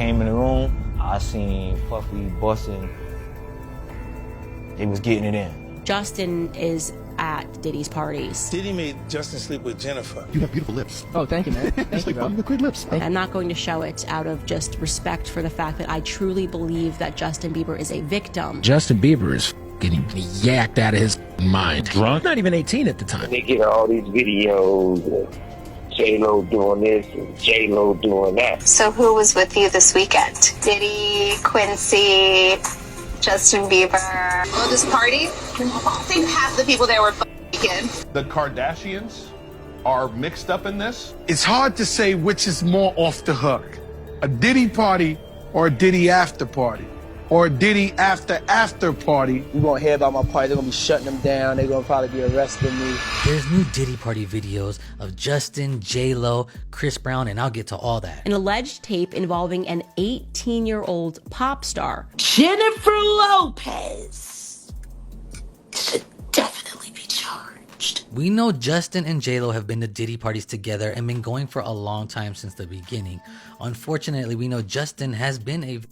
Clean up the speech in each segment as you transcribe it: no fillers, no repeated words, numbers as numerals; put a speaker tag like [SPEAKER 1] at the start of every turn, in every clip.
[SPEAKER 1] came in the room, I seen Puffy busting. They was getting it in.
[SPEAKER 2] Justin is at Diddy's parties.
[SPEAKER 3] Diddy made Justin sleep with Jennifer.
[SPEAKER 4] You have beautiful lips.
[SPEAKER 5] Oh, thank you, man. Thank you, bro.
[SPEAKER 4] You have great lips.
[SPEAKER 2] I'm not going to show it out of just respect for the fact that I truly believe that Justin Bieber is a victim.
[SPEAKER 6] Justin Bieber is getting yacked out of his mind. Drunk? Not even 18 at the time.
[SPEAKER 7] They get all these videos of J-Lo doing this and J-Lo doing that.
[SPEAKER 8] So who was with you this weekend? Diddy, Quincy, Justin Bieber.
[SPEAKER 9] Oh, this party? I think half the people there were weekend.
[SPEAKER 10] The Kardashians are mixed up in this.
[SPEAKER 3] It's hard to say which is more off the hook. A Diddy party or a Diddy after party. Or a Diddy after party.
[SPEAKER 5] You won't hear about my party. They're going to be shutting them down. They're going to probably be arresting me.
[SPEAKER 11] There's new Diddy party videos of Justin, J-Lo, Chris Brown, and I'll get to all that.
[SPEAKER 2] An alleged tape involving an 18-year-old pop star.
[SPEAKER 12] Jennifer Lopez should definitely be charged.
[SPEAKER 11] We know Justin and J-Lo have been to Diddy parties together and been going for a long time since the beginning. Unfortunately, we know Justin has been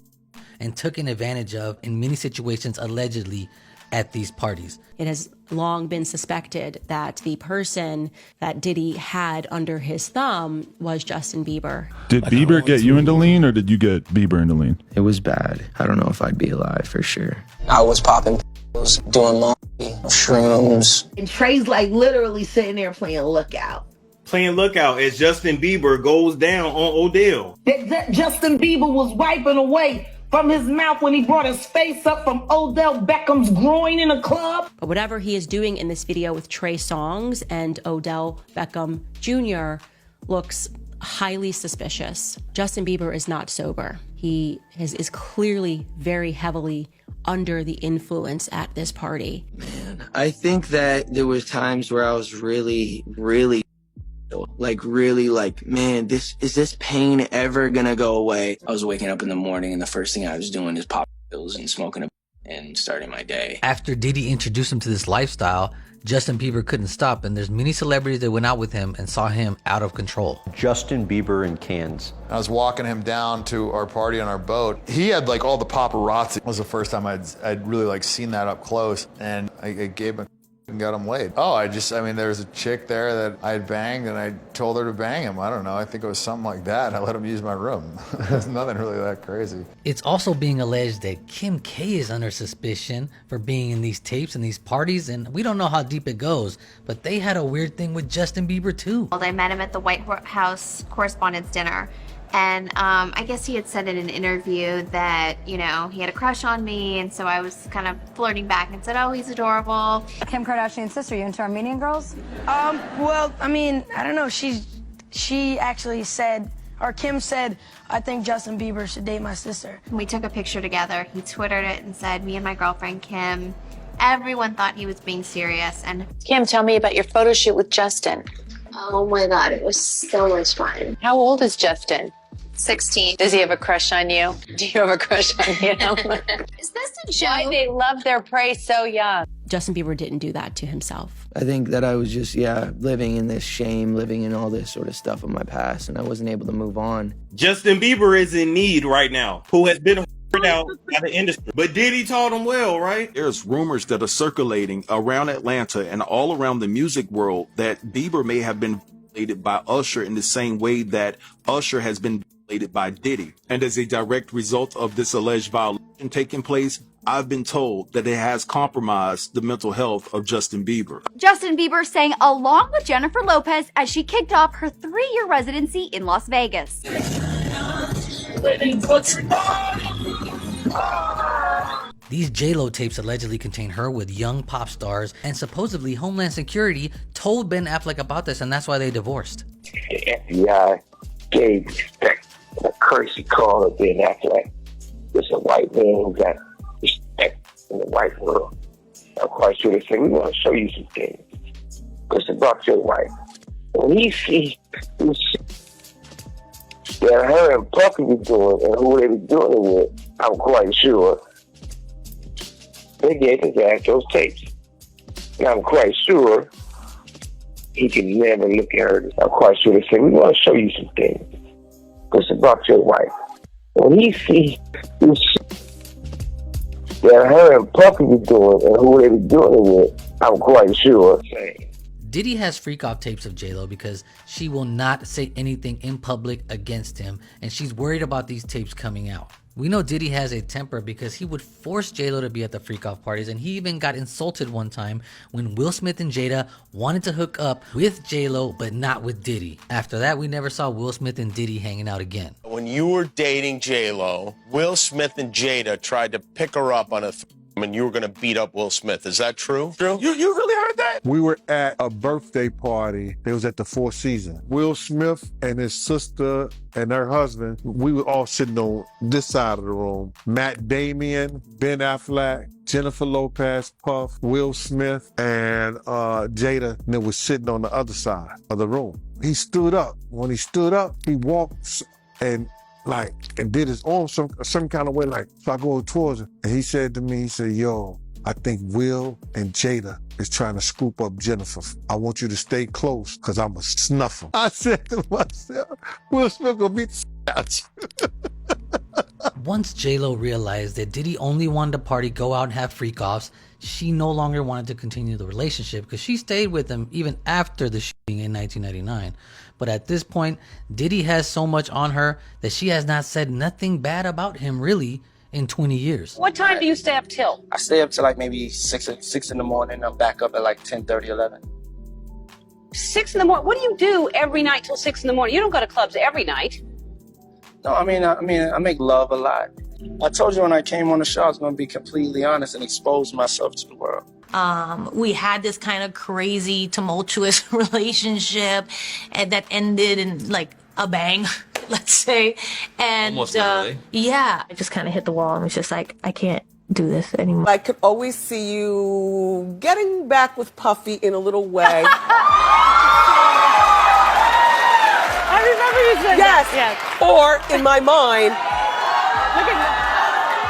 [SPEAKER 11] and taken advantage of in many situations allegedly at these parties.
[SPEAKER 2] It has long been suspected that the person that Diddy had under his thumb was Justin Bieber.
[SPEAKER 13] Did Bieber get you into lean, or did you get Bieber into lean?
[SPEAKER 14] It was bad. I don't know if I'd be alive for sure.
[SPEAKER 15] I was popping pills, doing laundry, shrooms.
[SPEAKER 12] And Trey's like literally sitting there playing Lookout.
[SPEAKER 16] Playing Lookout as Justin Bieber goes down on Odell.
[SPEAKER 12] That Justin Bieber was wiping away from his mouth when he brought his face up from Odell Beckham's groin in a club.
[SPEAKER 2] But whatever he is doing in this video with Trey Songz and Odell Beckham Jr. looks highly suspicious. Justin Bieber is not sober. He is clearly very heavily under the influence at this party.
[SPEAKER 14] Man, I think that there was times where I was really, man, is this pain ever gonna go away? I was waking up in the morning and the first thing I was doing is popping pills and smoking and starting my day.
[SPEAKER 11] After Diddy introduced him to this lifestyle, Justin Bieber couldn't stop, and there's many celebrities that went out with him and saw him out of control.
[SPEAKER 17] Justin Bieber in Cannes.
[SPEAKER 18] I was walking him down to our party on our boat. He had like all the paparazzi. It was the first time I'd really like seen that up close, and I gave him and got him laid. There was a chick there that I had banged and I told her to bang him. I don't know, I think it was something like that. I let him use my room. There's nothing really that crazy.
[SPEAKER 11] It's also being alleged that Kim K is under suspicion for being in these tapes and these parties, and we don't know how deep it goes, but they had a weird thing with Justin Bieber too.
[SPEAKER 8] I met him at the White House Correspondents' Dinner. And I guess he had said in an interview that, he had a crush on me, and so I was kind of flirting back and said, oh, he's adorable.
[SPEAKER 19] Kim Kardashian's sister, you into Armenian girls?
[SPEAKER 20] I don't know. She actually said, or Kim said, I think Justin Bieber should date my sister.
[SPEAKER 8] We took a picture together. He Twittered it and said, me and my girlfriend Kim. Everyone thought he was being serious. And
[SPEAKER 19] Kim, tell me about your photo shoot with Justin.
[SPEAKER 8] oh my God, it was so much fun.
[SPEAKER 19] How old is Justin?
[SPEAKER 8] 16.
[SPEAKER 19] Does he have a crush on you? Do you have a crush on him?
[SPEAKER 8] Is this a joke?
[SPEAKER 19] Why they love their prey so young?
[SPEAKER 2] Justin Bieber didn't do that to himself.
[SPEAKER 14] I think that I was just, living in this shame, living in all this sort of stuff of my past, and I wasn't able to move on.
[SPEAKER 16] Justin Bieber is in need right now, who has been out by the industry. But Diddy taught him well, right?
[SPEAKER 3] There's rumors that are circulating around Atlanta and all around the music world that Bieber may have been violated by Usher in the same way that Usher has been violated by Diddy. And as a direct result of this alleged violation taking place, I've been told that it has compromised the mental health of Justin Bieber.
[SPEAKER 7] Justin Bieber sang along with Jennifer Lopez as she kicked off her 3-year residency in Las Vegas.
[SPEAKER 11] These J-Lo tapes allegedly contain her with young pop stars, and supposedly Homeland Security told Ben Affleck about this, and that's why they divorced.
[SPEAKER 7] The FBI gave respect a courtesy call to Ben Affleck. It's a white man who got respect in the white world. I'm quite sure they say, we want to show you some things. Because about your wife. When he sees that her and Puffy be doing and who they be doing it with, I'm quite sure they gave his ass those tapes. And I'm quite sure he can never look at her. I'm quite sure they say, we want to show you some things. Because about your wife. When he see this shit that her and Puffy be doing and who they be doing it with, I'm quite sure.
[SPEAKER 11] Diddy has freak-off tapes of J-Lo because she will not say anything in public against him, and she's worried about these tapes coming out. We know Diddy has a temper because he would force J-Lo to be at the freak-off parties, and he even got insulted one time when Will Smith and Jada wanted to hook up with J-Lo but not with Diddy. After that, we never saw Will Smith and Diddy hanging out again.
[SPEAKER 4] When you were dating J-Lo, Will Smith and Jada tried to pick her up on a and you were going to beat up Will Smith. Is that true? You really heard that?
[SPEAKER 2] We were at a birthday party. It was at the Four Seasons. Will Smith and his sister and her husband, we were all sitting on this side of the room. Matt Damon, Ben Affleck, Jennifer Lopez, Puff, Will Smith, and Jada, and they was sitting on the other side of the room. He stood up. When he stood up, he walked and did his arm some kind of way, so I go towards him. And he said to me, he said, yo, I think Will and Jada is trying to scoop up Jennifer. I want you to stay close, because I'm going to snuff him. I said to myself, Will Smith going to beat the out you.
[SPEAKER 11] Once J-Lo realized that Diddy only wanted to party, go out and have freak-offs, she no longer wanted to continue the relationship because she stayed with him even after the shooting in 1999. But at this point, Diddy has so much on her that she has not said nothing bad about him really in 20 years.
[SPEAKER 19] What time do you stay up till?
[SPEAKER 5] I stay up till like maybe 6 in the morning. I'm back up at like 10:30, 11.
[SPEAKER 19] 6 in the morning? What do you do every night till 6 in the morning? You don't go to clubs every night.
[SPEAKER 5] No, I mean, I make love a lot. I told you when I came on the show, I was going to be completely honest and expose myself to the world.
[SPEAKER 21] We had this kind of crazy, tumultuous relationship and that ended in like a bang, let's say. And
[SPEAKER 22] almost literally.
[SPEAKER 21] Yeah, I just kind of hit the wall and was just like, I can't do this anymore.
[SPEAKER 23] I could always see you getting back with Puffy in a little way.
[SPEAKER 19] I remember you said
[SPEAKER 23] yes.
[SPEAKER 19] that.
[SPEAKER 23] Or in my mind.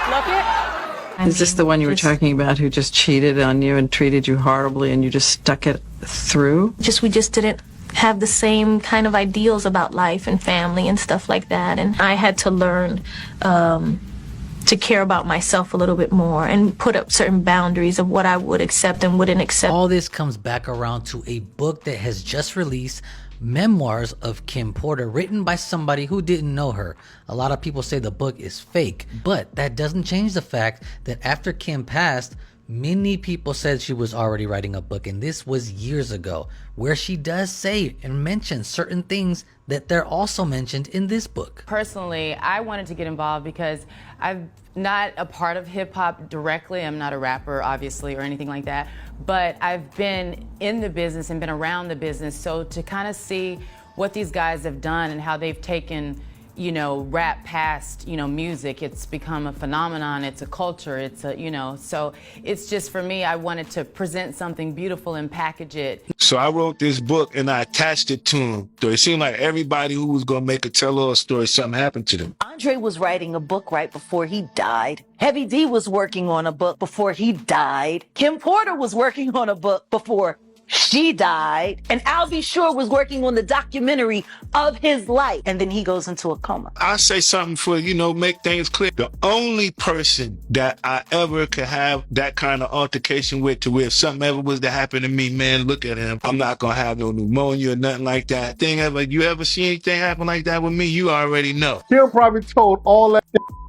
[SPEAKER 19] Look at
[SPEAKER 24] Is this the one you were talking about who just cheated on you and treated you horribly and you just stuck it through?
[SPEAKER 21] We just didn't have the same kind of ideals about life and family and stuff like that. And I had to learn to care about myself a little bit more and put up certain boundaries of what I would accept and wouldn't accept.
[SPEAKER 11] All this comes back around to a book that has just released, Memoirs of Kim Porter, written by somebody who didn't know her. A lot of people say the book is fake, but that doesn't change the fact that after Kim passed, many people said she was already writing a book, and this was years ago, where she does say and mention certain things that they're also mentioned in this book.
[SPEAKER 25] Personally, I wanted to get involved because I'm not a part of hip-hop directly. I'm not a rapper, obviously, or anything like that. But I've been in the business and been around the business, so to kind of see what these guys have done and how they've taken, you know, rap past, you know, music. It's become a phenomenon, it's a culture, it's a, you know, so it's just, for me, I wanted to present something beautiful and package it.
[SPEAKER 26] So I wrote this book and I attached it to him. So it seemed like everybody who was going to make a tell-all story, something happened to them.
[SPEAKER 27] Andre was writing a book right before he died. Heavy D was working on a book before he died. Kim Porter was working on a book before she died. And Al B. Sure was working on the documentary of his life. And then he goes into a coma.
[SPEAKER 26] I say something for, you know, make things clear. The only person that I ever could have that kind of altercation with, to where if something ever was to happen to me, man, look at him. I'm not going to have no pneumonia or nothing like that. You ever see anything happen like that with me? You already know.
[SPEAKER 2] Kim probably told all that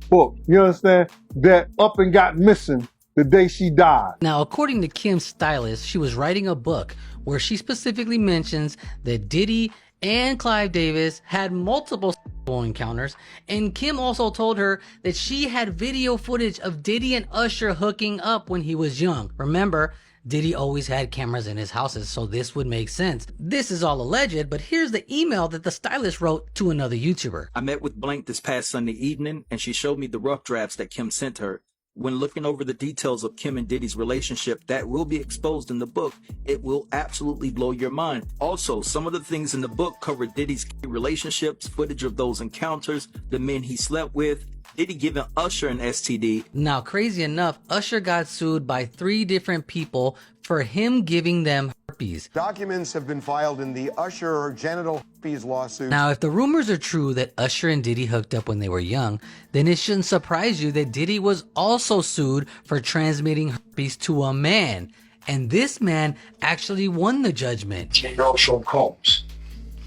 [SPEAKER 2] book, you understand, that up and got missing the day she died.
[SPEAKER 11] Now, according to Kim's stylist, she was writing a book where she specifically mentions that Diddy and Clive Davis had multiple sexual encounters, and Kim also told her that she had video footage of Diddy and Usher hooking up when he was young. Remember, Diddy always had cameras in his houses, so this would make sense. This is all alleged, but here's the email that the stylist wrote to another YouTuber.
[SPEAKER 28] I met with Blank this past Sunday evening, and she showed me the rough drafts that Kim sent her. When looking over the details of Kim and Diddy's relationship that will be exposed in the book, it will absolutely blow your mind. Also, some of the things in the book cover Diddy's relationships, footage of those encounters, the men he slept with, Diddy giving Usher an STD.
[SPEAKER 11] Now, crazy enough, Usher got sued by 3 different people for him giving them herpes.
[SPEAKER 1] Documents have been filed in the Usher genital herpes lawsuit.
[SPEAKER 11] Now, if the rumors are true that Usher and Diddy hooked up when they were young, then it shouldn't surprise you that Diddy was also sued for transmitting herpes to a man. And this man actually won the judgment.
[SPEAKER 6] You know Sean Combs?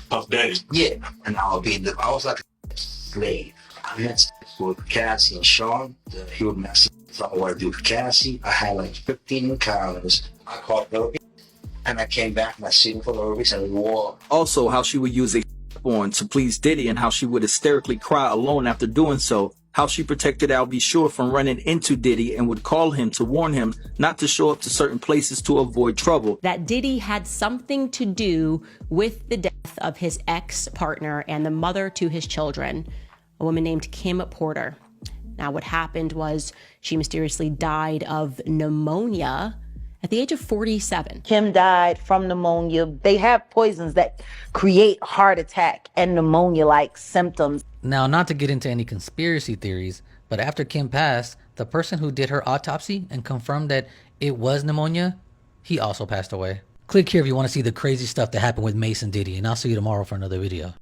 [SPEAKER 6] Puff Daddy. Yeah, and I was like a slave. I had sex with Cassie and Sean. He would mess up what I do with Cassie. I had like 15 encounters. I caught herpes, and I came back and I seen him for herpes and we wore.
[SPEAKER 28] Also, how she would use a on to please Diddy and how she would hysterically cry alone after doing so. How she protected Al B. Sure from running into Diddy and would call him to warn him not to show up to certain places to avoid trouble.
[SPEAKER 2] That Diddy had something to do with the death of his ex-partner and the mother to his children, a woman named Kim Porter. Now, what happened was she mysteriously died of pneumonia at the age of 47.
[SPEAKER 27] Kim died from pneumonia. They have poisons that create heart attack and pneumonia-like symptoms.
[SPEAKER 11] Now, not to get into any conspiracy theories, but after Kim passed, the person who did her autopsy and confirmed that it was pneumonia, he also passed away. Click here if you want to see the crazy stuff that happened with Mace and Diddy, and I'll see you tomorrow for another video.